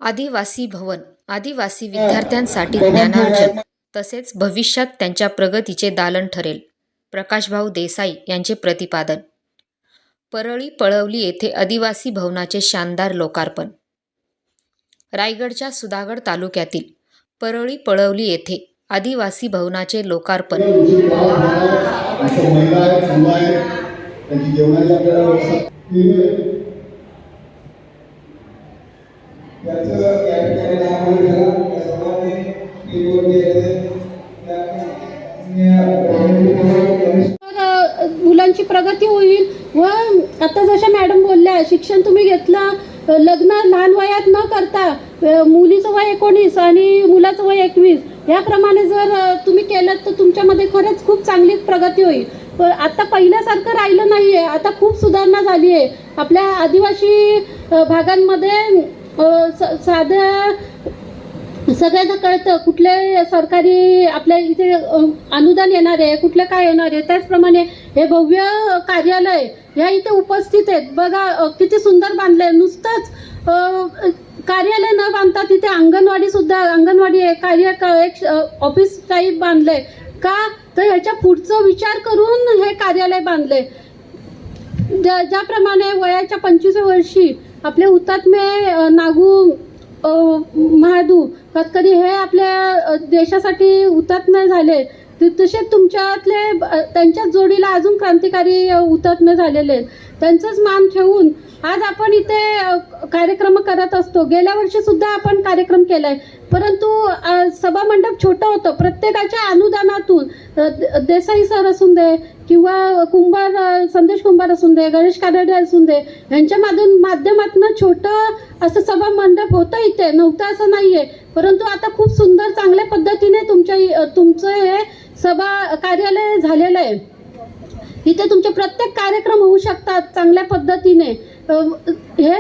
आदिवासी भवन आदिवासी विद्यार्थ्यांसाठी ज्ञानार्जन तसेच भविष्यात त्यांच्या प्रगतीचे दालन ठरेल. प्रकाशभाऊ देसाई यांचे प्रतिपादन. परळी पळवली येथे आदिवासी भवनाचे शानदार लोकार्पण. रायगडच्या सुधागड तालुक्यातील परळी पळवली येथे आदिवासी भवनाचे लोकार्पण. मुलांची प्रगती होईल व आता जशा मॅडम बोलल्या शिक्षण तुम्ही घेतलं, लग्न लहान वयात न करता मुलीचं वय 19 आणि मुलाचं वय 21 याप्रमाणे जर तुम्ही केलं तर तुमच्यामध्ये खरंच खूप चांगली प्रगती होईल. पण आता पहिल्यासारखं राहिलं नाही आहे, आता खूप सुधारणा झाली आहे. आपल्या आदिवासी भागांमध्ये साधं सगळ्यांना कळतं कुठले सरकारी आपल्या इथे अनुदान येणार आहे, कुठलं काय येणार आहे. त्याचप्रमाणे हे भव्य कार्यालय ह्या इथे उपस्थित आहेत. बघा किती सुंदर बांधलंय. नुसतंच कार्यालय न बांधता तिथे अंगणवाडी एक ऑफिस टाईप बांधलंय का, तर ह्याच्या पुढचं विचार करून हे कार्यालय बांधलंय. ज्याप्रमाणे वयाच्या 25व्या वर्षी आपले हुतात्मे नागू महादू कधी हे आपल्या देशासाठी हुतात्मे झाले, तसे तुमच्यातले त्यांच्याच जोडीला अजून क्रांतिकारी हुतात्मे झालेले आहेत. त्यांचंच मान ठेवून आज आपण इथे कार्यक्रम करत असतो. गेल्या वर्षी सुद्धा आपण कार्यक्रम केलाय, परंतु सभा मंडप छोटं होतं. प्रत्येकाच्या अनुदानातून देसाई सर असून दे किंवा संदेश कुंभार असून दे, गणेश कानडे असून दे, यांच्या माध्यमातून छोटं असं सभा मंडप होतं. इथे नव्हतं असं नाहीये, परंतु आता खूप सुंदर चांगल्या पद्धतीने तुमचं हे सभा कार्यालय झालेलं आहे. इथे तुमचे प्रत्येक कार्यक्रम होऊ शकतात चांगल्या पद्धतीने. हे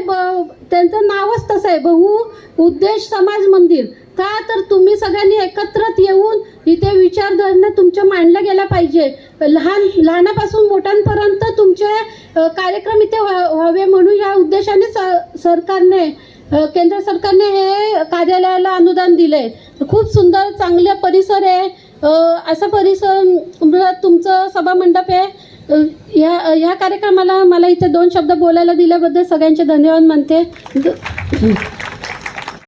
त्यांचं नावच तसं आहे, बहुउद्देश समाज मंदिर. का तर तुम्ही सगळ्यांनी एकत्रित येऊन इथे विचारधारणा तुमच्या मांडल्या गेल्या पाहिजे. लहानापासून मोठ्यांपर्यंत तुमचे कार्यक्रम इथे व्हावे म्हणून या उद्देशाने केंद्र सरकारने हे कार्यालयाला अनुदान दिलंय. खूप सुंदर चांगलं परिसर आहे. असा परिसर तुमचं सभा मंडप आहे. ह्या कार्यक्रमाला मला इथे 2 शब्द बोलायला दिल्याबद्दल सगळ्यांचे धन्यवाद मानते.